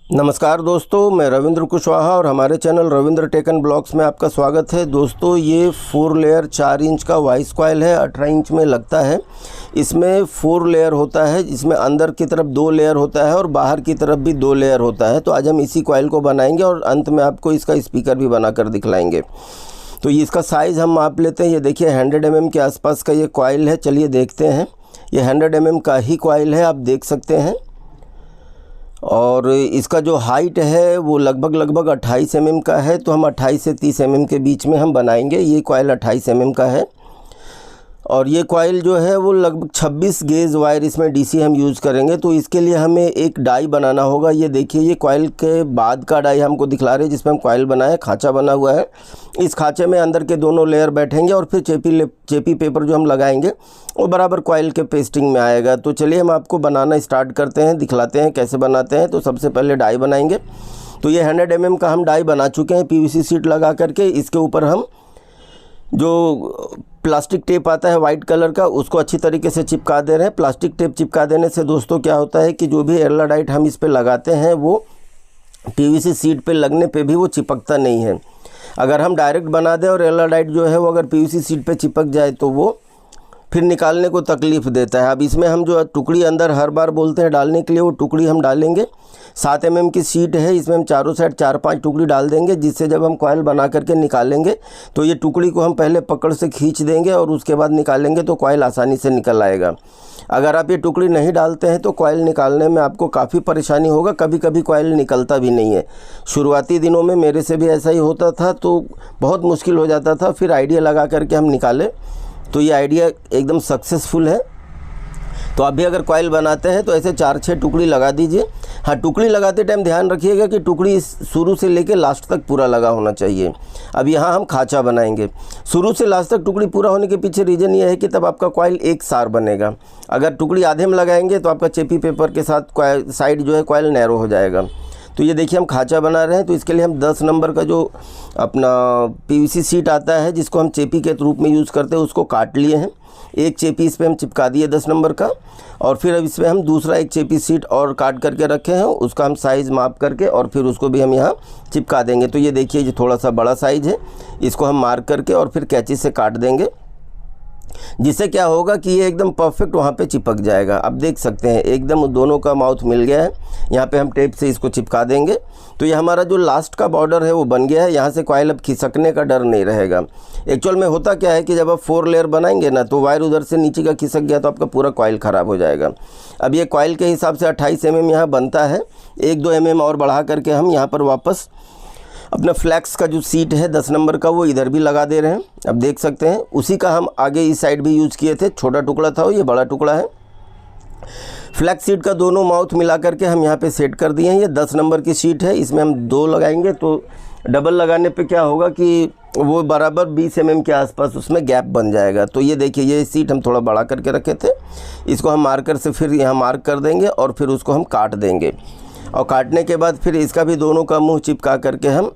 नमस्कार दोस्तों, मैं रविंद्र कुशवाहा और हमारे channel Ravindra tech and blogs में आपका स्वागत है। दोस्तों, ये 4 लेयर 4 इंच का वाइस कॉइल है, 18 इंच में लगता है। इसमें 4 लेयर होता है, इसमें अंदर की तरफ 2 लेयर होता है और बाहर की तरफ भी 2 लेयर होता है। तो आज हम इसी कॉइल को बनाएंगे और अंत में आपको इसका स्पीकर भी बनाकर दिखलाएंगे। तो इसका साइज़ हम माप लेते हैं। ये देखिए 100 mm के आसपास का ये कॉइल है। चलिए देखते हैं। ये 100 mm का ही कॉइल है, आप देख सकते हैं। और इसका जो हाइट है वो लगभग 28 mm का है। तो हम 28 से 30 mm के बीच में हम बनाएंगे। ये कॉइल 28 mm का है और ये कॉइल जो है वो लगभग 26 गेज वायर इसमें डीसी हम यूज़ करेंगे। तो इसके लिए हमें एक डाई बनाना होगा। ये देखिए, ये कॉइल के बाद का डाई हमको दिखला रहे हैं जिसमें हम कॉइल बनाए, खाँचा बना हुआ है। इस खाँचे में अंदर के दोनों लेयर बैठेंगे और फिर चेपी पेपर जो हम लगाएंगे वो बराबर कॉइल के पेस्टिंग में आएगा। तो चलिए हम आपको बनाना स्टार्ट करते हैं, दिखलाते हैं कैसे बनाते हैं। तो सबसे पहले डाई बनाएंगे। तो ये 100 mm का हम डाई बना चुके हैं पीवीसी शीट लगा करके। इसके ऊपर हम जो प्लास्टिक टेप आता है वाइट कलर का, उसको अच्छी तरीके से चिपका दे रहे हैं। प्लास्टिक टेप चिपका देने से दोस्तों क्या होता है कि जो भी एल्लाडाइट हम इस पे लगाते हैं वो पीवीसी शीट पे लगने पे भी वो चिपकता नहीं है। अगर हम डायरेक्ट बना दें और एल्लाडाइट जो है वो अगर पीवीसी शीट पे चिपक जाए तो वो फिर निकालने को तकलीफ़ देता है। अब इसमें हम जो टुकड़ी अंदर हर बार बोलते हैं डालने के लिए, वो टुकड़ी हम डालेंगे। 7 mm की शीट है, इसमें हम चारों साइड 4-5 टुकड़ी डाल देंगे, जिससे जब हम कॉइल बना करके निकालेंगे तो ये टुकड़ी को हम पहले पकड़ से खींच देंगे और उसके बाद निकालेंगे तो कॉइल आसानी से निकल आएगा। अगर आप ये टुकड़ी नहीं डालते हैं तो कॉइल निकालने में आपको काफ़ी परेशानी होगा। कभी कभी कॉइल निकलता भी नहीं है। शुरुआती दिनों में मेरे से भी ऐसा ही होता था, तो बहुत मुश्किल हो जाता था। फिर आइडिया लगा करके हम निकाले तो ये आइडिया एकदम सक्सेसफुल है। तो आप भी अगर कॉइल बनाते हैं तो ऐसे 4-6 टुकड़ी लगा दीजिए। हाँ, टुकड़ी लगाते टाइम ध्यान रखिएगा कि टुकड़ी शुरू से लेके लास्ट तक पूरा लगा होना चाहिए। अब यहाँ हम खाँचा बनाएंगे। शुरू से लास्ट तक टुकड़ी पूरा होने के पीछे रीज़न ये है कि तब आपका कॉइल एक सार बनेगा। अगर टुकड़ी आधे में लगाएंगे तो आपका चेपी पेपर के साथ साइड जो है कॉइल नैरो हो जाएगा। तो ये देखिए हम खाँचा बना रहे हैं। तो इसके लिए हम 10 नंबर का जो अपना पीवीसी शीट आता है जिसको हम चेपी के रूप में यूज़ करते हैं, उसको काट लिए हैं। एक चेपी इस पर हम चिपका दिए 10 नंबर का, और फिर अब इसमें हम दूसरा एक चेपी शीट और काट करके रखे हैं, उसका हम साइज़ माप करके और फिर उसको भी हम यहाँ चिपका देंगे। तो ये देखिए, ये थोड़ा सा बड़ा साइज़ है, इसको हम मार्क करके और फिर कैंची से काट देंगे, जिससे क्या होगा कि ये एकदम परफेक्ट वहाँ पे चिपक जाएगा। आप देख सकते हैं एकदम दोनों का माउथ मिल गया है। यहाँ पे हम टेप से इसको चिपका देंगे। तो ये हमारा जो लास्ट का बॉर्डर है वो बन गया है। यहाँ से कॉइल अब खिसकने का डर नहीं रहेगा। एक्चुअल में होता क्या है कि जब आप 4 लेयर बनाएंगे ना, तो वायर उधर से नीचे का खिसक गया तो आपका पूरा कॉइल ख़राब हो जाएगा। अब ये कॉइल के हिसाब से 28 mm यहाँ बनता है। 1-2 mm और बढ़ा करके हम यहाँ पर वापस अपना फ्लैक्स का जो सीट है 10 नंबर का वो इधर भी लगा दे रहे हैं। अब देख सकते हैं उसी का हम आगे इस साइड भी यूज़ किए थे। छोटा टुकड़ा था, ये बड़ा टुकड़ा है। फ्लैक्स सीट का दोनों माउथ मिला करके हम यहाँ पे सेट कर दिए हैं। ये 10 नंबर की शीट है, इसमें हम 2 लगाएंगे तो डबल लगाने पे क्या होगा कि वो बराबर 20 mm के आसपास उसमें गैप बन जाएगा। तो ये देखिए, ये सीट हम थोड़ा बड़ा करके रखे थे, इसको हम मार्कर से फिर यहाँ मार्क कर देंगे और फिर उसको हम काट देंगे। और काटने के बाद फिर इसका भी दोनों का मुंह चिपका करके हम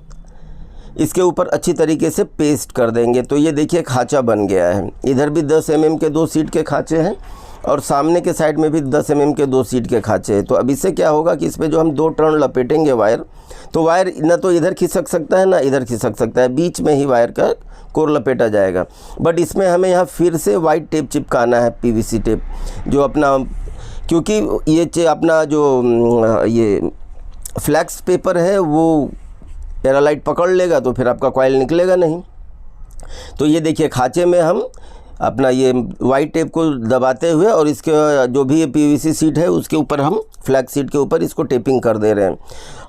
इसके ऊपर अच्छी तरीके से पेस्ट कर देंगे। तो ये देखिए खाँचा बन गया है। इधर भी 10 mm के 2 सीट के खाँचे हैं और सामने के साइड में भी 10 mm के 2 सीट के खाँचे हैं। तो अब इससे क्या होगा कि इस पर जो हम 2 टर्न लपेटेंगे वायर, तो वायर ना तो इधर खिसक सकता है ना इधर खिसक सकता है, बीच में ही वायर का कोर लपेटा जाएगा। बट इसमें हमें यहाँ फिर से वाइट टेप चिपकाना है, पीवीसी टेप, जो अपना, क्योंकि ये अपना जो ये फ्लैक्स पेपर है वो एरालाइट पकड़ लेगा तो फिर आपका कॉइल निकलेगा नहीं। तो ये देखिए खाँचे में हम अपना ये वाइट टेप को दबाते हुए और इसके जो भी ये पीवीसी शीट है उसके ऊपर हम फ्लैक्स शीट के ऊपर इसको टेपिंग कर दे रहे हैं।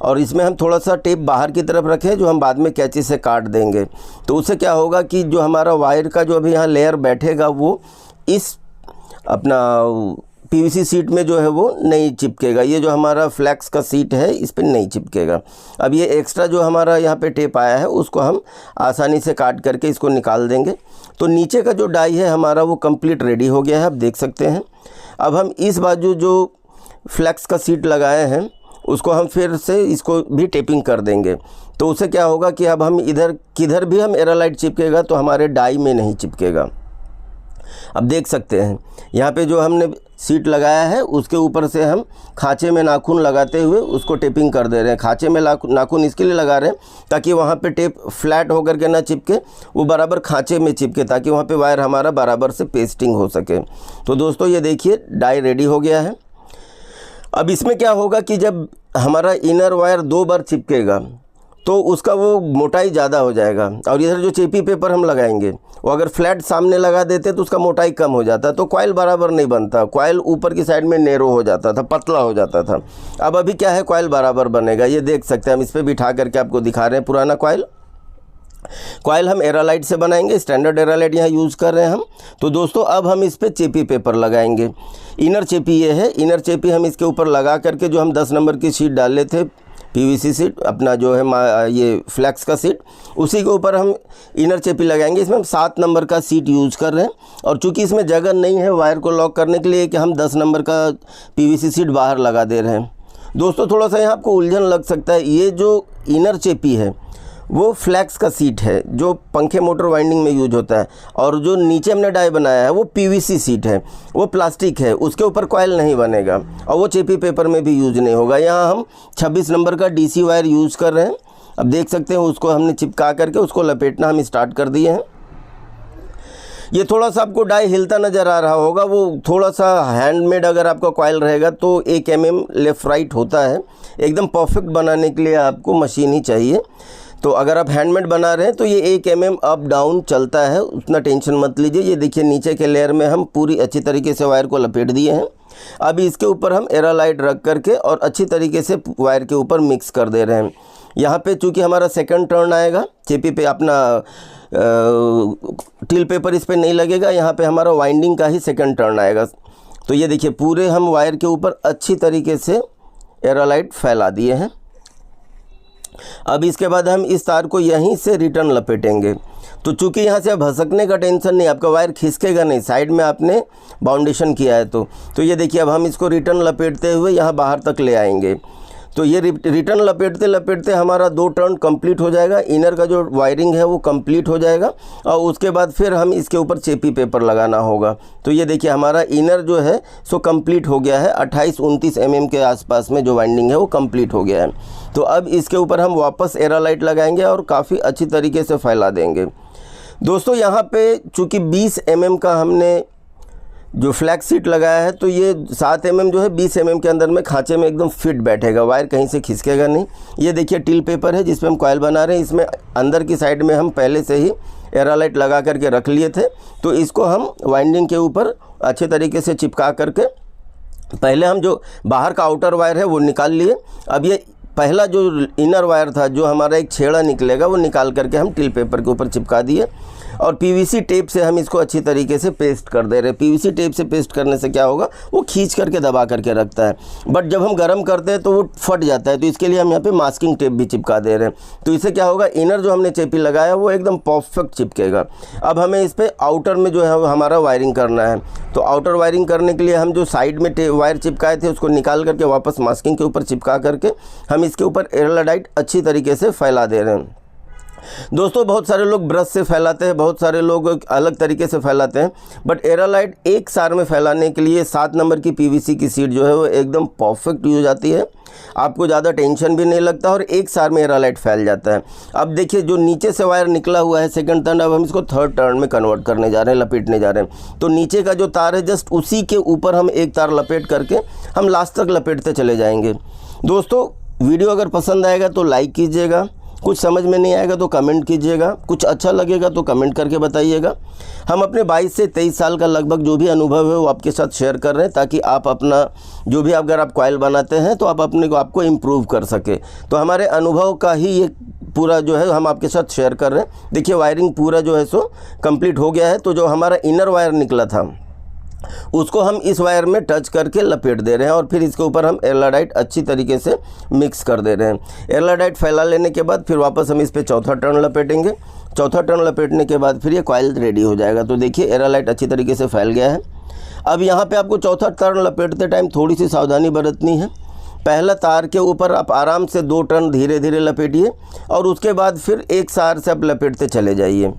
और इसमें हम थोड़ा सा टेप बाहर की तरफ रखें जो हम बाद में कैंची से काट देंगे। तो उससे क्या होगा कि जो हमारा वायर का जो अभी यहाँ लेयर बैठेगा वो इस अपना पीवीसी शीट में जो है वो नहीं चिपकेगा। ये जो हमारा फ्लैक्स का सीट है इस पर नहीं चिपकेगा। अब ये एक्स्ट्रा जो हमारा यहाँ पे टेप आया है उसको हम आसानी से काट करके इसको निकाल देंगे। तो नीचे का जो डाई है हमारा वो कंप्लीट रेडी हो गया है, आप देख सकते हैं। अब हम इस बाजू जो फ्लैक्स का सीट लगाए हैं उसको हम फिर से इसको भी टेपिंग कर देंगे। तो उससे क्या होगा कि अब हम इधर किधर भी हम एरालाइट चिपकेगा तो हमारे डाई में नहीं चिपकेगा। अब देख सकते हैं यहाँ पे जो हमने सीट लगाया है उसके ऊपर से हम खांचे में नाखून लगाते हुए उसको टेपिंग कर दे रहे हैं। खांचे में नाखून इसके लिए लगा रहे हैं ताकि वहाँ पे टेप फ्लैट होकर के ना चिपके, वो बराबर खांचे में चिपके, ताकि वहाँ पे वायर हमारा बराबर से पेस्टिंग हो सके। तो दोस्तों ये देखिए डाई रेडी हो गया है। अब इसमें क्या होगा कि जब हमारा इनर वायर 2 बार चिपकेगा तो उसका वो मोटाई ज़्यादा हो जाएगा, और इधर जो चेपी पेपर हम लगाएंगे वो अगर फ्लैट सामने लगा देते तो उसका मोटाई कम हो जाता, तो कॉइल बराबर नहीं बनता, कॉइल ऊपर की साइड में नेरो हो जाता था, पतला हो जाता था। अब अभी क्या है, कॉइल बराबर बनेगा। ये देख सकते हैं, हम इस पर बिठा करके आपको दिखा रहे हैं पुराना कॉइल हम एरालाइट से बनाएंगे, स्टैंडर्ड एरालाइट यहाँ यूज़ कर रहे हैं हम। तो दोस्तों अब हम इस पर चेपी पेपर लगाएंगे। इनर चेपी ये है, इनर चेपी हम इसके ऊपर लगा करके जो हम 10 नंबर की शीट डाले थे, पीवीसी सीट अपना जो है ये फ्लैक्स का सीट, उसी के ऊपर हम इनर चेपी लगाएंगे। इसमें हम 7 नंबर का सीट यूज़ कर रहे हैं, और चूंकि इसमें जगह नहीं है वायर को लॉक करने के लिए कि हम 10 नंबर का पीवीसी सीट बाहर लगा दे रहे हैं। दोस्तों थोड़ा सा यहाँ आपको उलझन लग सकता है, ये जो इनर चेपी है वो फ्लैक्स का सीट है जो पंखे मोटर वाइंडिंग में यूज होता है, और जो नीचे हमने डाई बनाया है वो पीवीसी सीट है, वो प्लास्टिक है, उसके ऊपर कॉइल नहीं बनेगा और वो चेपी पेपर में भी यूज नहीं होगा। यहाँ हम 26 नंबर का डीसी वायर यूज़ कर रहे हैं। अब देख सकते हैं उसको हमने चिपका करके उसको लपेटना हम स्टार्ट कर दिए हैं। ये थोड़ा सा आपको डाई हिलता नज़र आ रहा होगा, वो थोड़ा सा हैंडमेड अगर आपका कॉइल रहेगा तो 1 mm लेफ़्ट राइट होता है। एकदम परफेक्ट बनाने के लिए आपको मशीन ही चाहिए। तो अगर आप हैंडमेड बना रहे हैं तो ये 1 mm अप डाउन चलता है, उतना टेंशन मत लीजिए। ये देखिए नीचे के लेयर में हम पूरी अच्छी तरीके से वायर को लपेट दिए हैं। अब इसके ऊपर हम एरालाइट रख करके और अच्छी तरीके से वायर के ऊपर मिक्स कर दे रहे हैं। यहाँ पे चूँकि हमारा सेकंड टर्न आएगा, चेपी पे अपना टिल पेपर इस पर नहीं लगेगा, यहाँ पे हमारा वाइंडिंग का ही सेकंड टर्न आएगा। तो ये देखिए पूरे हम वायर के ऊपर अच्छी तरीके से एरालाइट फैला दिए हैं। अब इसके बाद हम इस तार को यहीं से रिटर्न लपेटेंगे। तो चूंकि यहाँ से अब भसकने का टेंशन नहीं, आपका वायर खिसकेगा नहीं, साइड में आपने बाउंडेशन किया है। तो ये देखिए अब हम इसको रिटर्न लपेटते हुए यहाँ बाहर तक ले आएंगे। तो ये रिटर्न लपेटते लपेटते हमारा 2 टर्न कंप्लीट हो जाएगा, इनर का जो वायरिंग है वो कंप्लीट हो जाएगा, और उसके बाद फिर हम इसके ऊपर चेपी पेपर लगाना होगा। तो ये देखिए हमारा इनर जो है सो कंप्लीट हो गया है, 28-29 mm के आसपास में जो वाइंडिंग है वो कंप्लीट हो गया है। तो अब इसके ऊपर हम वापस एरालाइट लगाएंगे और काफ़ी अच्छी तरीके से फैला देंगे। दोस्तों यहाँ पे चूँकि 20 mm का हमने जो फ्लैक्स सीट लगाया है, तो ये 7 mm जो है 20 mm के अंदर में खांचे में एकदम फिट बैठेगा, वायर कहीं से खिसकेगा नहीं। ये देखिए टिल पेपर है जिस पे हम कॉइल बना रहे हैं, इसमें अंदर की साइड में हम पहले से ही एरालाइट लगा करके रख लिए थे। तो इसको हम वाइंडिंग के ऊपर अच्छे तरीके से चिपका करके, पहले हम जो बाहर का आउटर वायर है वो निकाल लिए। अब ये पहला जो इनर वायर था जो हमारा एक छेड़ा निकलेगा वो निकाल करके हम टिल पेपर के ऊपर चिपका दिए, और पीवीसी टेप से हम इसको अच्छी तरीके से पेस्ट कर दे रहे हैं। पीवीसी टेप से पेस्ट करने से क्या होगा, वो खींच करके दबा करके रखता है, बट जब हम गर्म करते हैं तो वो फट जाता है। तो इसके लिए हम यहाँ पे मास्किंग टेप भी चिपका दे रहे हैं। तो इससे क्या होगा, इनर जो हमने चेपी लगाया वो एकदम परफेक्ट चिपकेगा। अब हमें इस पर आउटर में जो है हमारा वायरिंग करना है। तो आउटर वायरिंग करने के लिए हम जो साइड में वायर चिपकाए थे उसको निकाल करके वापस मास्किंग के ऊपर चिपका करके हम इसके ऊपर एरालाइट अच्छी तरीके से फैला दे रहे हैं। दोस्तों बहुत सारे लोग ब्रश से फैलाते हैं, बहुत सारे लोग अलग तरीके से फैलाते हैं, बट एरालाइट एक सार में फैलाने के लिए 7 नंबर की पीवीसी की सीट जो है वो एकदम परफेक्ट यूज आती है। आपको ज़्यादा टेंशन भी नहीं लगता और एक सार में एरालाइट फैल जाता है। अब देखिए जो नीचे से वायर निकला हुआ है सेकंड टर्न, अब हम इसको थर्ड टर्न में कन्वर्ट करने जा रहे हैं, लपेटने जा रहे हैं। तो नीचे का जो तार है जस्ट उसी के ऊपर हम एक तार लपेट करके हम लास्ट तक लपेटते चले जाएंगे। दोस्तों वीडियो अगर पसंद आएगा तो लाइक कीजिएगा, कुछ समझ में नहीं आएगा तो कमेंट कीजिएगा, कुछ अच्छा लगेगा तो कमेंट करके बताइएगा। हम अपने 22 से 23 साल का लगभग जो भी अनुभव है वो आपके साथ शेयर कर रहे हैं, ताकि आप अपना जो भी अगर आप कॉइल बनाते हैं तो आप अपने को आपको इम्प्रूव कर सके। तो हमारे अनुभव का ही ये पूरा जो है हम आपके साथ शेयर कर रहे हैं। देखिए वायरिंग पूरा जो है सो कंप्लीट हो गया है। तो जो हमारा इनर वायर निकला था उसको हम इस वायर में टच करके लपेट दे रहे हैं, और फिर इसके ऊपर हम एरालाइट अच्छी तरीके से मिक्स कर दे रहे हैं। एरालाइट फैला लेने के बाद फिर वापस हम इस पे चौथा टर्न लपेटेंगे। चौथा टर्न लपेटने के बाद फिर ये कॉइल रेडी हो जाएगा। तो देखिए एरालाइट अच्छी तरीके से फैल गया है। अब यहाँ पे आपको चौथा टर्न लपेटते टाइम थोड़ी सी सावधानी बरतनी है। पहला तार के ऊपर आप आराम से 2 टर्न धीरे धीरे लपेटिए, और उसके बाद फिर एक सार से आप लपेटते चले जाइए।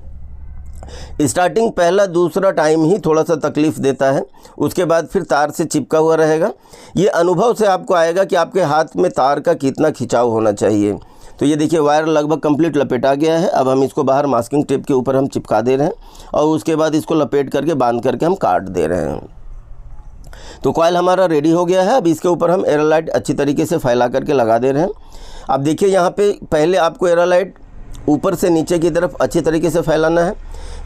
स्टार्टिंग पहला दूसरा टाइम ही थोड़ा सा तकलीफ़ देता है, उसके बाद फिर तार से चिपका हुआ रहेगा। ये अनुभव से आपको आएगा कि आपके हाथ में तार का कितना खिंचाव होना चाहिए। तो ये देखिए वायर लगभग कंप्लीट लपेटा गया है। अब हम इसको बाहर मास्किंग टेप के ऊपर हम चिपका दे रहे हैं और उसके बाद इसको लपेट करके बांध करके हम काट दे रहे हैं। तो कॉइल हमारा रेडी हो गया है। अब इसके ऊपर हम एयरलाइट अच्छी तरीके से फैला करके लगा दे रहे हैं। अब देखिए यहाँ पे पहले आपको एयरलाइट ऊपर से नीचे की तरफ अच्छी तरीके से फैलाना है,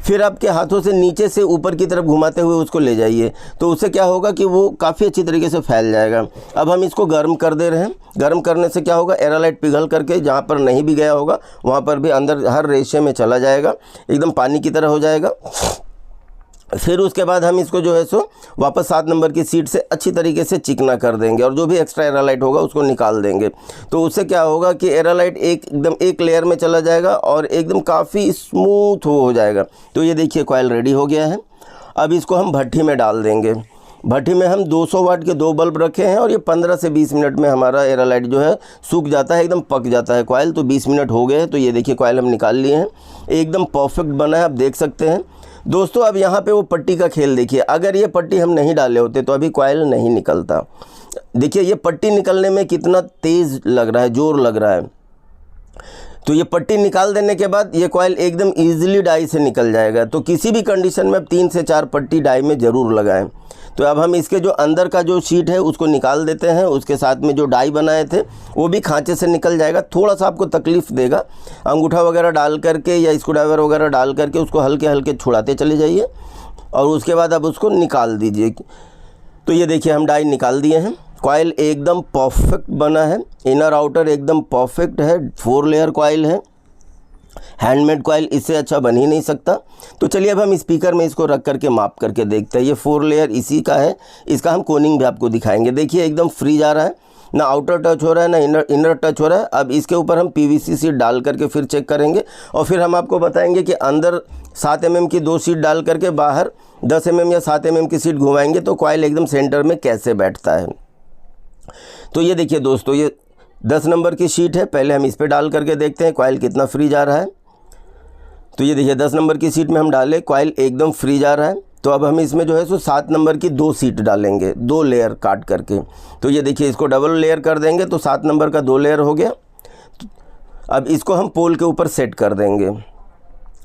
फिर आपके हाथों से नीचे से ऊपर की तरफ घुमाते हुए उसको ले जाइए। तो उससे क्या होगा कि वो काफ़ी अच्छी तरीके से फैल जाएगा। अब हम इसको गर्म कर दे रहे हैं। गर्म करने से क्या होगा, एयरलाइट पिघल करके जहाँ पर नहीं भी गया होगा वहाँ पर भी अंदर हर रेशे में चला जाएगा, एकदम पानी की तरह हो जाएगा। फिर उसके बाद हम इसको जो है सो वापस 7 नंबर की सीट से अच्छी तरीके से चिकना कर देंगे और जो भी एक्स्ट्रा एयरलाइट होगा उसको निकाल देंगे। तो उससे क्या होगा कि एयरलाइट एकदम एक लेयर में चला जाएगा और एकदम काफ़ी स्मूथ हो जाएगा। तो ये देखिए कॉइल रेडी हो गया है। अब इसको हम भट्ठी में डाल देंगे। भट्ठी में हम 200 वाट के 2 बल्ब रखे हैं और ये 15 से 20 मिनट में हमारा एयरलाइट जो है सूख जाता है, एकदम पक जाता है कॉइल। तो 20 मिनट हो गए हैं। तो ये देखिए कॉइल हम निकाल लिए हैं, एकदम परफेक्ट बना है, आप देख सकते हैं दोस्तों। अब यहाँ पे वो पट्टी का खेल देखिए, अगर ये पट्टी हम नहीं डाले होते तो अभी कॉइल नहीं निकलता। देखिए ये पट्टी निकलने में कितना तेज़ लग रहा है, जोर लग रहा है। तो ये पट्टी निकाल देने के बाद ये कॉइल एकदम ईजिली डाई से निकल जाएगा। तो किसी भी कंडीशन में 3 से 4 पट्टी डाई में ज़रूर लगाएं। तो अब हम इसके जो अंदर का जो शीट है उसको निकाल देते हैं। उसके साथ में जो डाई बनाए थे वो भी खांचे से निकल जाएगा। थोड़ा सा आपको तकलीफ़ देगा, अंगूठा वगैरह डाल करके या स्क्रूड्राइवर वगैरह डाल करके उसको हल्के हल्के छुड़ाते चले जाइए और उसके बाद अब उसको निकाल दीजिए। तो ये देखिए हम डाई निकाल दिए हैं। कॉइल एकदम परफेक्ट बना है, इनर आउटर एकदम परफेक्ट है, 4 लेयर कॉइल है। हैंडमेड कॉइल इससे अच्छा बन ही नहीं सकता। तो चलिए अब हम स्पीकर में इसको रख करके माप करके देखते हैं। ये 4 लेयर इसी का है, इसका हम कोनिंग भी आपको दिखाएंगे। देखिए एकदम फ्री जा रहा है, ना आउटर टच हो रहा है ना इनर टच हो रहा है। अब इसके ऊपर हम PVC सीट डाल करके फिर चेक करेंगे और फिर हम आपको बताएंगे कि अंदर 7 mm की 2 सीट डाल करके बाहर 10 mm या 7 mm की सीट घुमाएंगे तो कॉइल एकदम सेंटर में कैसे बैठता है। तो ये देखिए दोस्तों, ये 10 नंबर की शीट है। पहले हम इस पर डाल करके देखते हैं कॉइल कितना फ्री जा रहा है। तो ये देखिए 10 नंबर की सीट में हम डालें, कॉइल एकदम फ्री जा रहा है। तो अब हम इसमें जो है सो 7 नंबर की 2 सीट डालेंगे, 2 लेयर काट करके। तो ये देखिए इसको डबल लेयर कर देंगे तो 7 नंबर का 2 लेयर हो गया। अब इसको हम पोल के ऊपर सेट कर देंगे।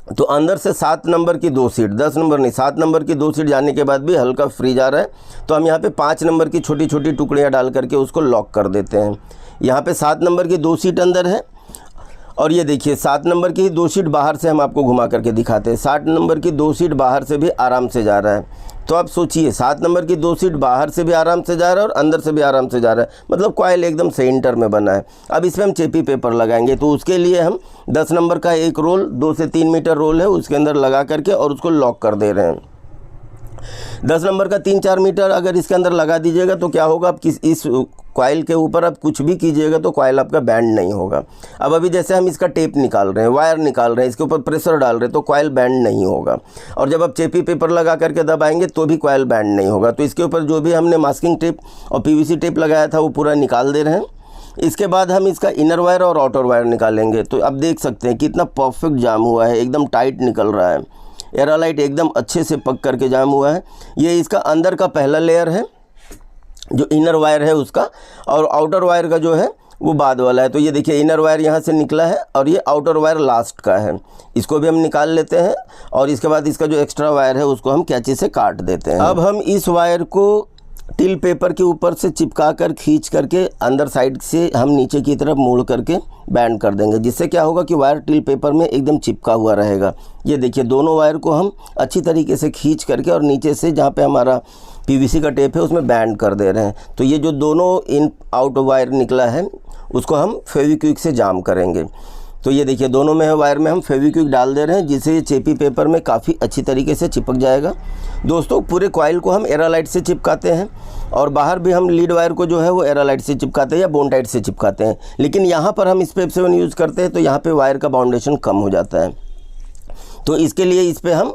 तो अंदर से 7 नंबर की 2 सीट, 10 नंबर नहीं 7 नंबर की 2 सीट जाने के बाद भी हल्का फ्री जा रहा है। तो हम यहाँ पे 5 नंबर की छोटी छोटी टुकड़ियाँ डाल करके उसको लॉक कर देते हैं। यहाँ पे 7 नंबर की 2 सीट अंदर है और ये देखिए 7 नंबर की 2 सीट बाहर से हम आपको घुमा करके दिखाते हैं। 7 नंबर की 2 सीट बाहर से भी आराम से जा रहा है। तो आप सोचिए 7 नंबर की 2 सीट बाहर से भी आराम से जा रहा है और अंदर से भी आराम से जा रहा है, मतलब कॉइल एकदम सेंटर में बना है। अब इसमें हम चेपी पेपर लगाएंगे। तो उसके लिए हम 10 नंबर का एक रोल 2 से 3 मीटर रोल है उसके अंदर लगा करके और उसको लॉक कर दे रहे हैं। 10 नंबर का 3-4 मीटर अगर इसके अंदर लगा दीजिएगा तो क्या होगा, आप इस कॉइल के ऊपर आप कुछ भी कीजिएगा तो कॉइल आपका बैंड नहीं होगा। अब अभी जैसे हम इसका टेप निकाल रहे हैं, वायर निकाल रहे हैं, इसके ऊपर प्रेशर डाल रहे हैं तो कॉइल बैंड नहीं होगा। और जब आप चेपी पेपर लगा करके दबाएंगे तो भी कॉइल बैंड नहीं होगा। तो इसके ऊपर जो भी हमने मास्किंग टेप और PVC टेप लगाया था वो पूरा निकाल दे रहे हैं। इसके बाद हम इसका इनर वायर और आउटर वायर निकालेंगे। तो आप देख सकते हैं कितना परफेक्ट जाम हुआ है, एकदम टाइट निकल रहा है। एयरलाइट एकदम अच्छे से पक करके जाम हुआ है। ये इसका अंदर का पहला लेयर है जो इनर वायर है उसका, और आउटर वायर का जो है वो बाद वाला है। तो ये देखिए इनर वायर यहाँ से निकला है और ये आउटर वायर लास्ट का है। इसको भी हम निकाल लेते हैं और इसके बाद इसका जो एक्स्ट्रा वायर है उसको हम कैंची से काट देते हैं। अब हम इस वायर को टिल पेपर के ऊपर से चिपका कर खींच करके अंदर साइड से हम नीचे की तरफ मोड़ करके बैंड कर देंगे, जिससे क्या होगा कि वायर टिल पेपर में एकदम चिपका हुआ रहेगा। ये देखिए दोनों वायर को हम अच्छी तरीके से खींच करके और नीचे से जहाँ पे हमारा PVC का टेप है उसमें बैंड कर दे रहे हैं। तो ये जो दोनों इन आउट वायर निकला है उसको हम फेविक्विक से जाम करेंगे। तो ये देखिए दोनों में वायर में हम फेविक्विक डाल दे रहे हैं, जिससे ये चेपी पेपर में काफ़ी अच्छी तरीके से चिपक जाएगा। दोस्तों पूरे कॉइल को हम एयरलाइट से चिपकाते हैं और बाहर भी हम लीड वायर को जो है वो एयरलाइट से चिपकाते हैं या बोन टाइट से चिपकाते हैं। लेकिन यहाँ पर हम स्पेप 7 यूज़ करते हैं तो यहाँ पे वायर का बाउंडेशन कम हो जाता है। तो इसके लिए इस पर हम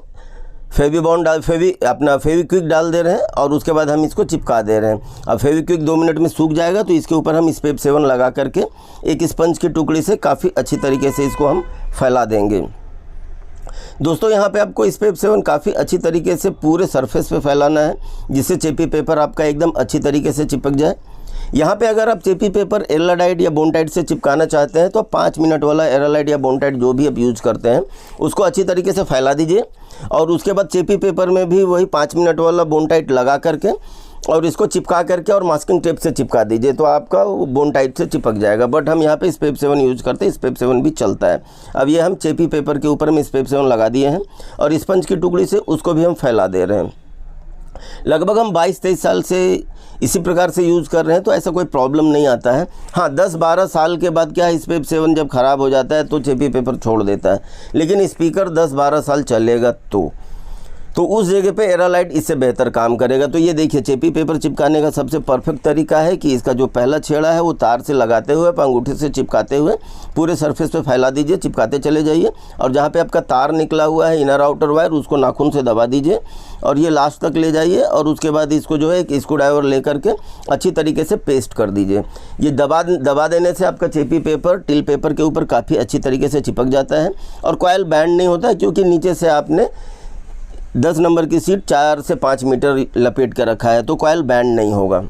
फेविक्विक डाल दे रहे हैं और उसके बाद हम इसको चिपका दे रहे हैं। अब फेविक्विक 2 मिनट में सूख जाएगा तो इसके ऊपर हम स्पेप 7 लगा करके एक स्पंज की टुकड़ी से काफ़ी अच्छी तरीके से इसको हम फैला देंगे। दोस्तों यहाँ पे आपको स्पेप 7 काफ़ी अच्छी तरीके से पूरे सरफेस पे फैलाना है, जिससे चेपी पेपर आपका एकदम अच्छी तरीके से चिपक जाए। यहाँ पे अगर आप चेपी पेपर एरालाइट या बोनटाइट से चिपकाना चाहते हैं तो 5 मिनट वाला एरालाइट या बोनटाइट जो भी आप यूज़ करते हैं उसको अच्छी तरीके से फैला दीजिए, और उसके बाद चेपी पेपर में भी वही 5 मिनट वाला बोनटाइट लगा करके और इसको चिपका करके और मास्किंग टेप से चिपका दीजिए, तो आपका बोनटाइट से चिपक जाएगा। बट हम यहाँ पे स्पेप 7 यूज़ करते हैं, स्पेप 7 भी चलता है। अब ये हम चेपी पेपर के ऊपर में स्पेप 7 लगा दिए हैं और स्पंज की टुकड़ी से उसको भी हम फैला दे रहे हैं। लगभग हम 22-23 साल से इसी प्रकार से यूज़ कर रहे हैं, तो ऐसा कोई प्रॉब्लम नहीं आता है। हाँ, 10-12 साल के बाद क्या है, स्पेप 7 जब ख़राब हो जाता है तो चेपी पेपर छोड़ देता है, लेकिन स्पीकर 10-12 साल चलेगा तो उस जगह पे एरालाइट इससे बेहतर काम करेगा। तो ये देखिए, चेपी पेपर चिपकाने का सबसे परफेक्ट तरीका है कि इसका जो पहला छेड़ा है वो तार से लगाते हुए अंगूठे से चिपकाते हुए पूरे सरफेस पे फैला दीजिए, चिपकाते चले जाइए, और जहाँ पे आपका तार निकला हुआ है इनर आउटर वायर उसको नाखून से दबा दीजिए और ये लास्ट तक ले जाइए, और उसके बाद इसको जो है एक स्क्रू ड्राइवर ले करके अच्छी तरीके से पेस्ट कर दीजिए। ये दबा देने से आपका चेपी पेपर टिल पेपर के ऊपर काफ़ी अच्छी तरीके से चिपक जाता है और कॉइल बैंड नहीं होता है, क्योंकि नीचे से आपने 10 नंबर की सीट 4 से 5 मीटर लपेट कर रखा है, तो कॉइल बैंड नहीं होगा।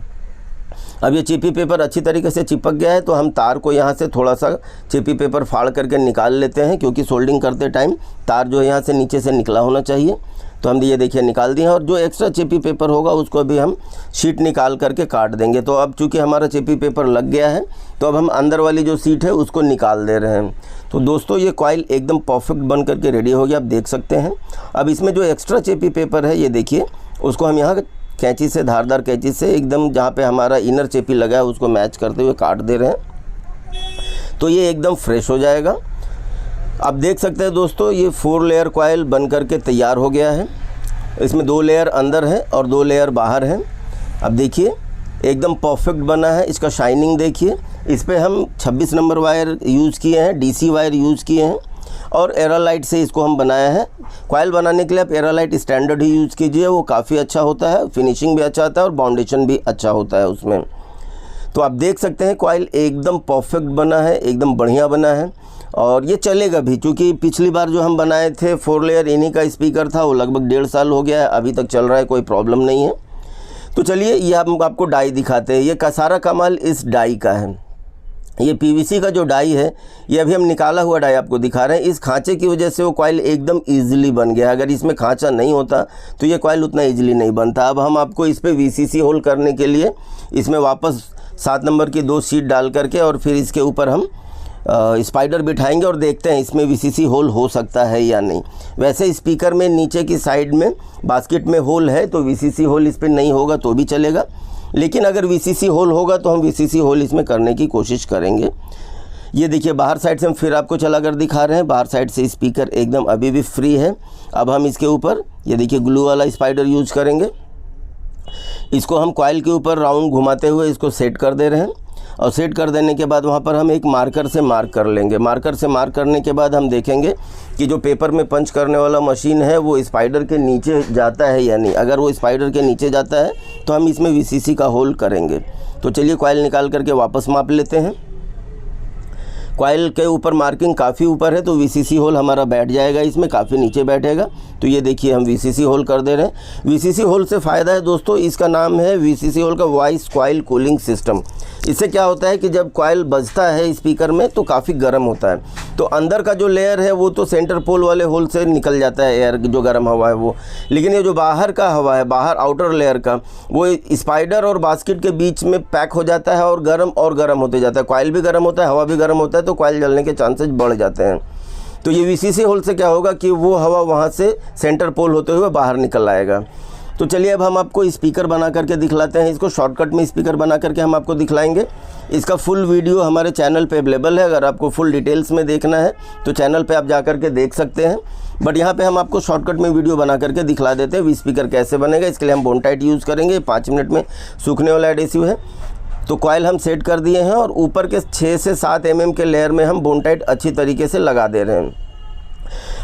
अब ये चेपी पेपर अच्छी तरीके से चिपक गया है, तो हम तार को यहाँ से थोड़ा सा चेपी पेपर फाड़ करके निकाल लेते हैं, क्योंकि सोल्डिंग करते टाइम तार जो है यहाँ से नीचे से निकला होना चाहिए। तो हम ये देखिए निकाल दिए, और जो एक्स्ट्रा चेपी पेपर होगा उसको भी हम शीट निकाल करके काट देंगे। तो अब चूँकि हमारा चेपी पेपर लग गया है, तो अब हम अंदर वाली जो सीट है उसको निकाल दे रहे हैं। तो दोस्तों ये कॉइल एकदम परफेक्ट बन करके रेडी हो गया, आप देख सकते हैं। अब इसमें जो एक्स्ट्रा चेपी पेपर है ये देखिए, उसको हम यहाँ कैंची से, धारदार कैंची से एकदम जहाँ पे हमारा इनर चेपी लगा है उसको मैच करते हुए काट दे रहे हैं, तो ये एकदम फ्रेश हो जाएगा। आप देख सकते हैं दोस्तों, ये 4 लेयर कॉइल बन करके तैयार हो गया है। इसमें 2 लेयर अंदर है और 2 लेयर बाहर है। अब देखिए एकदम परफेक्ट बना है। इसका शाइनिंग देखिए, इस पर हम 26 नंबर वायर यूज़ किए हैं, डीसी वायर यूज़ किए हैं, और एरालाइट से इसको हम बनाया है। कॉइल बनाने के लिए आप एरालाइट स्टैंडर्ड ही यूज़ कीजिए, वो काफ़ी अच्छा होता है, फिनिशिंग भी अच्छा आता है और बाउंडेशन भी अच्छा होता है उसमें। तो आप देख सकते हैं कॉइल एकदम परफेक्ट बना है, एकदम बढ़िया बना है, और ये चलेगा भी, क्योंकि पिछली बार जो हम बनाए थे 4 लेयर इन्हीं का स्पीकर था, वो लगभग 1.5 साल हो गया है, अभी तक चल रहा है, कोई प्रॉब्लम नहीं है। तो चलिए ये हम आपको डाई दिखाते हैं। ये का सारा कमाल इस डाई का है। ये पीवीसी का जो डाई है, ये अभी हम निकाला हुआ डाई आपको दिखा रहे हैं। इस खांचे की वजह से वो कॉइल एकदम ईजिली बन गया। अगर इसमें खांचा नहीं होता तो ये कॉइल उतना ईजिली नहीं बनता। अब हम आपको इस पर वीसीसी होल करने के लिए इसमें वापस 7 नंबर की 2 शीट डाल करके और फिर इसके ऊपर हम स्पाइडर बिठाएंगे और देखते हैं इसमें वीसीसी होल हो सकता है या नहीं। वैसे स्पीकर में नीचे की साइड में बास्केट में होल है, तो वीसीसी होल इस पर नहीं होगा तो भी चलेगा, लेकिन अगर वीसीसी होल होगा तो हम वीसीसी होल इसमें करने की कोशिश करेंगे। ये देखिए बाहर साइड से हम फिर आपको चला कर दिखा रहे हैं। बाहर साइड से स्पीकर एकदम अभी भी फ्री है। अब हम इसके ऊपर ये देखिए ग्लू वाला स्पाइडर यूज करेंगे। इसको हम कॉइल के ऊपर राउंड घुमाते हुए इसको सेट कर दे रहे हैं, और सेट कर देने के बाद वहाँ पर हम एक मार्कर से मार्क कर लेंगे। मार्कर से मार्क करने के बाद हम देखेंगे कि जो पेपर में पंच करने वाला मशीन है वो स्पाइडर के नीचे जाता है या नहीं। अगर वो स्पाइडर के नीचे जाता है तो हम इसमें वीसीसी का होल करेंगे। तो चलिए कॉइल निकाल करके वापस माप लेते हैं। कॉइल के ऊपर मार्किंग काफ़ी ऊपर है तो वीसीसी होल हमारा बैठ जाएगा, इसमें काफ़ी नीचे बैठेगा। तो ये देखिए हम वीसीसी होल कर दे रहे हैं। वीसीसी होल से फ़ायदा है दोस्तों, इसका नाम है वीसीसी होल का वॉइस कॉइल कूलिंग सिस्टम। इससे क्या होता है कि जब कॉइल बजता है स्पीकर में तो काफ़ी गर्म होता है, तो अंदर का जो लेयर है वो तो सेंटर पोल वाले होल से निकल जाता है एयर, जो गर्म हवा है वो, लेकिन ये जो बाहर का हवा है, बाहर आउटर लेयर का, वो स्पाइडर और बास्केट के बीच में पैक हो जाता है और गर्म होते जाता है। कॉइल भी गर्म होता है, हवा भी गर्म होता है, तो कॉइल जलने के चांसेस बढ़ जाते हैं। तो ये वीसीसी होल से क्या होगा कि वो हवा वहाँ से सेंटर पोल होते हुए बाहर निकल आएगा। तो चलिए अब हम आपको स्पीकर बना करके दिखलाते हैं। इसको शॉर्टकट में स्पीकर बना करके हम आपको दिखलाएंगे। इसका फुल वीडियो हमारे चैनल पे अवेलेबल है। अगर आपको फुल डिटेल्स में देखना है तो चैनल पे आप जा करके देख सकते हैं, बट यहाँ पे हम आपको शॉर्टकट में वीडियो बना करके दिखला देते हैं स्पीकर कैसे बनेगा। इसके लिए हम बोनटाइट यूज़ करेंगे, 5 मिनट में सूखने वाला एडहेसिव है। तो कॉइल हम सेट कर दिए हैं और ऊपर के 6 से 7 mm के लेयर में हम बोनटाइट अच्छी तरीके से लगा दे रहे हैं।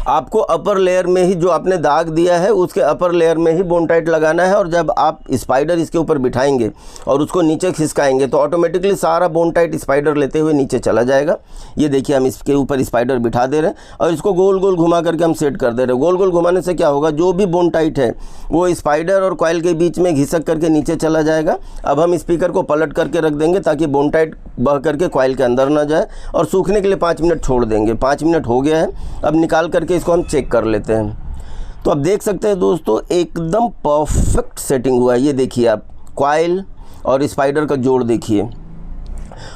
आपको अपर लेयर में ही जो आपने दाग दिया है उसके अपर लेयर में ही बोन टाइट लगाना है, और जब आप स्पाइडर इसके ऊपर बिठाएंगे और उसको नीचे खिसकाएंगे तो ऑटोमेटिकली सारा बोन टाइट स्पाइडर लेते हुए नीचे चला जाएगा। ये देखिए हम इसके ऊपर स्पाइडर बिठा दे रहे हैं और इसको गोल गोल घुमा करके हम सेट कर दे रहे हैं। गोल गोल घुमाने से क्या होगा, जो भी बोन टाइट है वो स्पाइडर और कॉइल के बीच में घिसक करके नीचे चला जाएगा। अब हम स्पीकर को पलट करके रख देंगे ताकि बोन टाइट बह करके कॉइल के अंदर ना जाए, और सूखने के लिए 5 मिनट छोड़ देंगे। 5 मिनट हो गया है, अब निकाल करके इसको हम चेक कर लेते हैं। तो अब देख सकते हैं दोस्तों एकदम परफेक्ट सेटिंग हुआ है। ये देखिए आप कॉइल और स्पाइडर का जोड़ देखिए,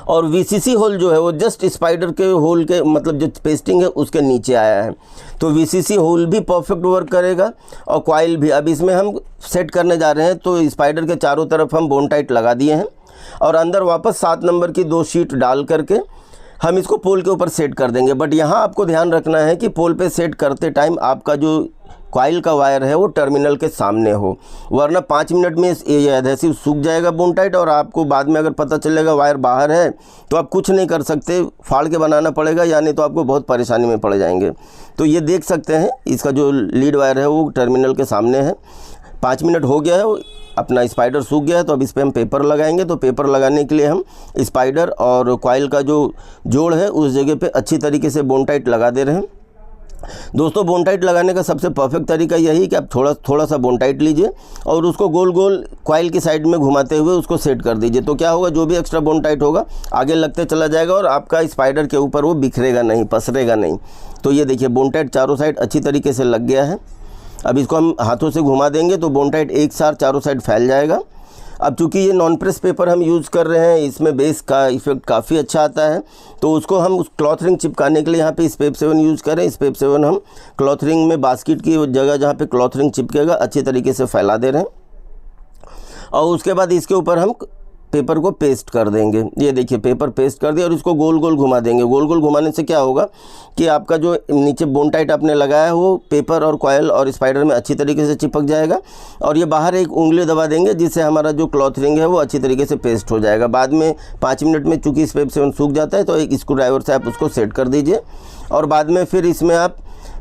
और वीसीसी होल जो है वो जस्ट स्पाइडर के होल के मतलब जो पेस्टिंग है उसके नीचे आया है। तो वीसीसी होल भी परफेक्ट वर्क करेगा और कॉइल भी। अब इसमें हम सेट करने जा रहे हैं, तो स्पाइडर के चारों तरफ हम बोन टाइट लगा दिए हैं और अंदर वापस 7 नंबर की 2 शीट डाल करके हम इसको पोल के ऊपर सेट कर देंगे। बट यहाँ आपको ध्यान रखना है कि पोल पे सेट करते टाइम आपका जो कॉइल का वायर है वो टर्मिनल के सामने हो, वरना 5 मिनट में ये एडहेसिव सूख जाएगा बोन टाइट, और आपको बाद में अगर पता चलेगा वायर बाहर है तो आप कुछ नहीं कर सकते, फाड़ के बनाना पड़ेगा, यानी तो आपको बहुत परेशानी में पड़ जाएंगे। तो ये देख सकते हैं इसका जो लीड वायर है वो टर्मिनल के सामने है। 5 मिनट हो गया है, अपना स्पाइडर सूख गया है, तो अब इस पर हम पेपर लगाएंगे। तो पेपर लगाने के लिए हम स्पाइडर और कॉइल का जो जोड़ है उस जगह पे अच्छी तरीके से बोन टाइट लगा दे रहे हैं। दोस्तों बोन टाइट लगाने का सबसे परफेक्ट तरीका यही कि आप थोड़ा सा बोन टाइट लीजिए और उसको गोल गोल कॉइल की साइड में घुमाते हुए उसको सेट कर दीजिए। तो क्या होगा, जो भी एक्स्ट्रा बोन टाइट होगा आगे लगते चला जाएगा और आपका स्पाइडर के ऊपर वो बिखरेगा नहीं, पसरेगा नहीं। तो ये देखिए बोन टाइट चारों साइड अच्छी तरीके से लग गया है। अब इसको हम हाथों से घुमा देंगे तो बोन टाइट एक साथ चारों साइड फैल जाएगा। अब चूँकि ये नॉन प्रेस पेपर हम यूज़ कर रहे हैं, इसमें बेस का इफेक्ट काफ़ी अच्छा आता है, तो उसको हम उस क्लॉथ रिंग चिपकाने के लिए यहाँ पे स्पेप 7 यूज़ करें। स्पेप 7 हम क्लॉथ रिंग में बास्केट की जगह जहाँ पे क्लॉथ रिंग चिपकेगा अच्छी तरीके से फैला दे रहे हैं, और उसके बाद इसके ऊपर हम पेपर को पेस्ट कर देंगे। ये देखिए पेपर पेस्ट कर दिया और इसको गोल गोल घुमा देंगे। गोल गोल घुमाने से क्या होगा कि आपका जो नीचे बोन टाइट आपने लगाया है वो पेपर और कॉइल और स्पाइडर में अच्छी तरीके से चिपक जाएगा, और ये बाहर एक उंगली दबा देंगे जिससे हमारा जो क्लॉथ रिंग है वो अच्छी तरीके से पेस्ट हो जाएगा। बाद में 5 मिनट में चूँकि स्पेप 7 सूख जाता है तो एक स्क्रू ड्राइवर से आप उसको सेट कर दीजिए, और बाद में फिर इसमें आप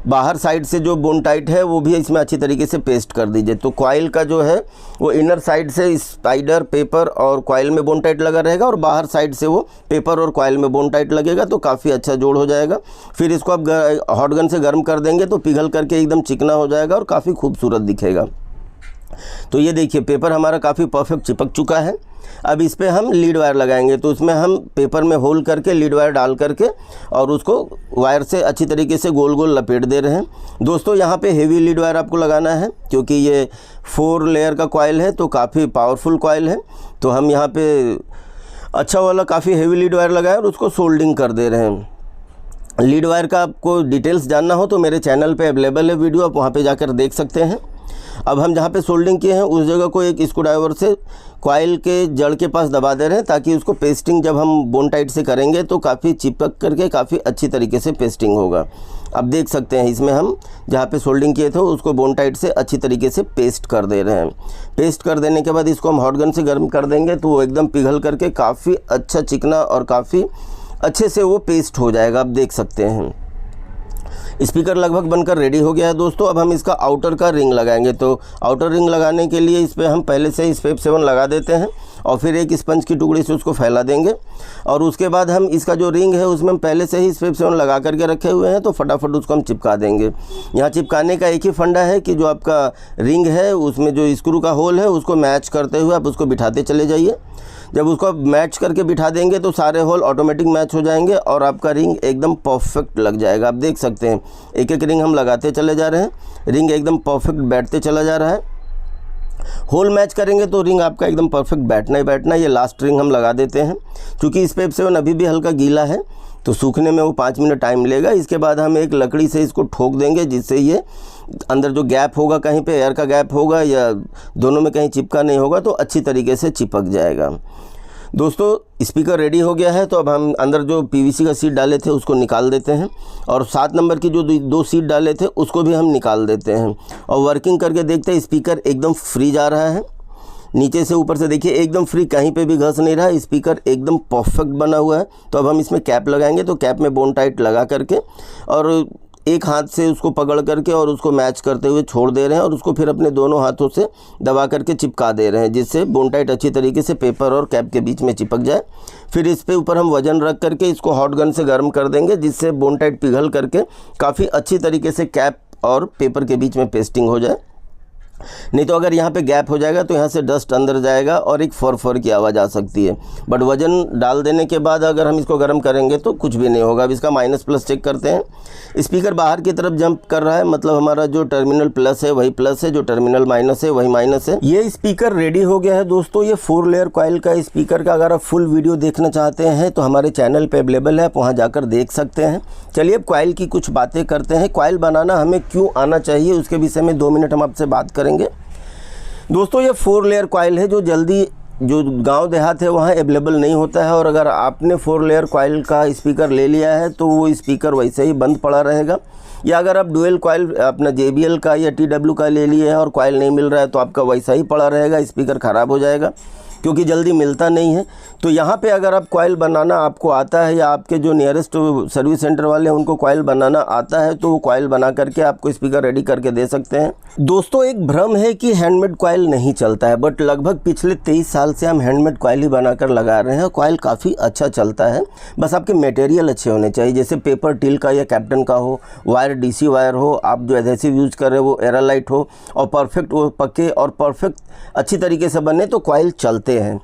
बाहर साइड से जो बोन टाइट है वो भी इसमें अच्छी तरीके से पेस्ट कर दीजिए। तो कॉइल का जो है वो इनर साइड से स्पाइडर पेपर और कॉइल में बोन टाइट लगा रहेगा, और बाहर साइड से वो पेपर और कॉइल में बोन टाइट लगेगा, तो काफ़ी अच्छा जोड़ हो जाएगा। फिर इसको आप हॉट गन से गर्म कर देंगे तो पिघल करके एकदम चिकना हो जाएगा और काफ़ी खूबसूरत दिखेगा। तो ये देखिए पेपर हमारा काफ़ी परफेक्ट चिपक चुका है। अब इस पर हम लीड वायर लगाएंगे, तो उसमें हम पेपर में होल करके लीड वायर डाल करके और उसको वायर से अच्छी तरीके से गोल गोल लपेट दे रहे हैं। दोस्तों यहाँ पे हेवी लीड वायर आपको लगाना है क्योंकि ये 4 लेयर का कॉइल है, तो काफ़ी पावरफुल कॉइल है। तो हम यहाँ पे अच्छा वाला काफ़ी हेवी लीड वायर लगाए और उसको सोल्डिंग कर दे रहे हैं। लीड वायर का आपको डिटेल्स जानना हो तो मेरे चैनल पे अवेलेबल है वीडियो, आप वहाँ पे जाकर देख सकते हैं। अब हम जहाँ पे सोल्डिंग किए हैं उस जगह को एक स्क्रू ड्राइवर से कॉइल के जड़ के पास दबा दे रहे हैं, ताकि उसको पेस्टिंग जब हम बोन टाइट से करेंगे तो काफ़ी चिपक करके काफ़ी अच्छी तरीके से पेस्टिंग होगा। अब देख सकते हैं इसमें हम जहाँ पे सोल्डिंग किए थे उसको बोन टाइट से अच्छी तरीके से पेस्ट कर दे रहे हैं। पेस्ट कर देने के बाद इसको हम हॉट गन से गर्म कर देंगे तो वो एकदम पिघल करके काफ़ी अच्छा चिकना और काफ़ी अच्छे से वो पेस्ट हो जाएगा। आप देख सकते हैं स्पीकर लगभग बनकर रेडी हो गया है दोस्तों। अब हम इसका आउटर का रिंग लगाएंगे। तो आउटर रिंग लगाने के लिए इस पर हम पहले से ही स्पेप 7 लगा देते हैं और फिर एक स्पंज की टुकड़ी से उसको फैला देंगे, और उसके बाद हम इसका जो रिंग है उसमें हम पहले से ही स्पेप 7 लगा करके रखे हुए हैं, तो फटाफट उसको हम चिपका देंगे। यहाँ चिपकाने का एक ही फंडा है कि जो आपका रिंग है उसमें जो स्क्रू का होल है उसको मैच करते हुए आप उसको बिठाते चले जाइए। जब उसको मैच करके बिठा देंगे तो सारे होल ऑटोमेटिक मैच हो जाएंगे और आपका रिंग एकदम परफेक्ट लग जाएगा। आप देख सकते हैं एक एक रिंग हम लगाते चले जा रहे हैं, रिंग एकदम परफेक्ट बैठते चला जा रहा है। होल मैच करेंगे तो रिंग आपका एकदम परफेक्ट बैठना ही बैठना। ये लास्ट रिंग हम लगा देते हैं, क्योंकि स्पेप 7 अभी भी हल्का गीला है तो सूखने में वो 5 मिनट टाइम लेगा। इसके बाद हम एक लकड़ी से इसको ठोक देंगे जिससे ये अंदर जो गैप होगा, कहीं पे एयर का गैप होगा या दोनों में कहीं चिपका नहीं होगा, तो अच्छी तरीके से चिपक जाएगा। दोस्तों स्पीकर रेडी हो गया है, तो अब हम अंदर जो पीवीसी का सीट डाले थे उसको निकाल देते हैं, और 7 नंबर की जो 2 सीट डाले थे उसको भी हम निकाल देते हैं, और वर्किंग करके देखते हैं। स्पीकर एकदम फ्री जा रहा है, नीचे से ऊपर से देखिए एकदम फ्री, कहीं पे भी घस नहीं रहा है। स्पीकर एकदम परफेक्ट बना हुआ है। तो अब हम इसमें कैप लगाएंगे, तो कैप में बोन टाइट लगा करके और एक हाथ से उसको पकड़ करके और उसको मैच करते हुए छोड़ दे रहे हैं और उसको फिर अपने दोनों हाथों से दबा करके चिपका दे रहे हैं, जिससे बोन टाइट अच्छी तरीके से पेपर और कैप के बीच में चिपक जाए। फिर इस पे ऊपर हम वज़न रख करके इसको हॉट गन से गर्म कर देंगे, जिससे बोन टाइट पिघल करके काफ़ी अच्छी तरीके से कैप और पेपर के बीच में पेस्टिंग हो जाए। नहीं तो अगर यहाँ पे गैप हो जाएगा तो यहाँ से डस्ट अंदर जाएगा और एक फर की आवाज़ आ सकती है। बट वज़न डाल देने के बाद अगर हम इसको गर्म करेंगे तो कुछ भी नहीं होगा। अब इसका माइनस प्लस चेक करते हैं। स्पीकर बाहर की तरफ जंप कर रहा है, मतलब हमारा जो टर्मिनल प्लस है वही प्लस है, जो टर्मिनल माइनस है वही माइनस है। ये स्पीकर रेडी हो गया है दोस्तों। ये 4 लेयर कॉइल का स्पीकर का अगर आप फुल वीडियो देखना चाहते हैं तो हमारे चैनल पे अवेलेबल है, आप वहाँ जाकर देख सकते हैं। चलिए अब कॉइल की कुछ बातें करते हैं। कॉइल बनाना हमें क्यों आना चाहिए उसके विषय में 2 मिनट हम आपसे बात करेंगे। दोस्तों ये 4 लेयर कॉइल है जो जल्दी जो गांव देहात है वहाँ अवेलेबल नहीं होता है, और अगर आपने 4 लेयर कॉइल का स्पीकर ले लिया है तो वो स्पीकर वैसे ही बंद पड़ा रहेगा। या अगर आप डुअल कॉइल अपना JBL का या TW का ले लिए है और कॉइल नहीं मिल रहा है तो आपका वैसा ही पड़ा रहेगा, स्पीकर ख़राब हो जाएगा क्योंकि जल्दी मिलता नहीं है। तो यहाँ पे अगर आप कॉइल बनाना आपको आता है या आपके जो नियरेस्ट सर्विस सेंटर वाले हैं उनको कॉइल बनाना आता है तो वो कॉइल बना करके आपको स्पीकर रेडी करके दे सकते हैं। दोस्तों एक भ्रम है कि हैंडमेड कॉइल नहीं चलता है, बट लगभग पिछले 23 साल से हम हैंडमेड कॉइल ही बनाकर लगा रहे हैं। कॉइल काफ़ी अच्छा चलता है, बस आपके मटेरियल अच्छे होने चाहिए, जैसे पेपर टील का या कैप्टन का हो, वायर DC वायर हो, आप जो एडहेसिव यूज़ कर रहे हो वो एरालाइट हो और परफेक्ट वो पके और परफेक्ट अच्छी तरीके से बने तो कॉइल चलते हैं।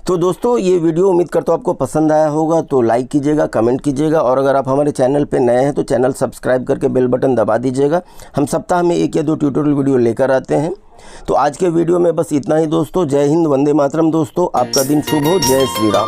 तो दोस्तों ये वीडियो उम्मीद करता हूँ आपको पसंद आया होगा, तो लाइक कीजिएगा, कमेंट कीजिएगा, और अगर आप हमारे चैनल पे नए हैं तो चैनल सब्सक्राइब करके बेल बटन दबा दीजिएगा। हम सप्ताह में 1 या 2 ट्यूटोरियल वीडियो लेकर आते हैं। तो आज के वीडियो में बस इतना ही दोस्तों। जय हिंद, वंदे मातरम दोस्तों। आपका दिन शुभ हो। जय श्री राम।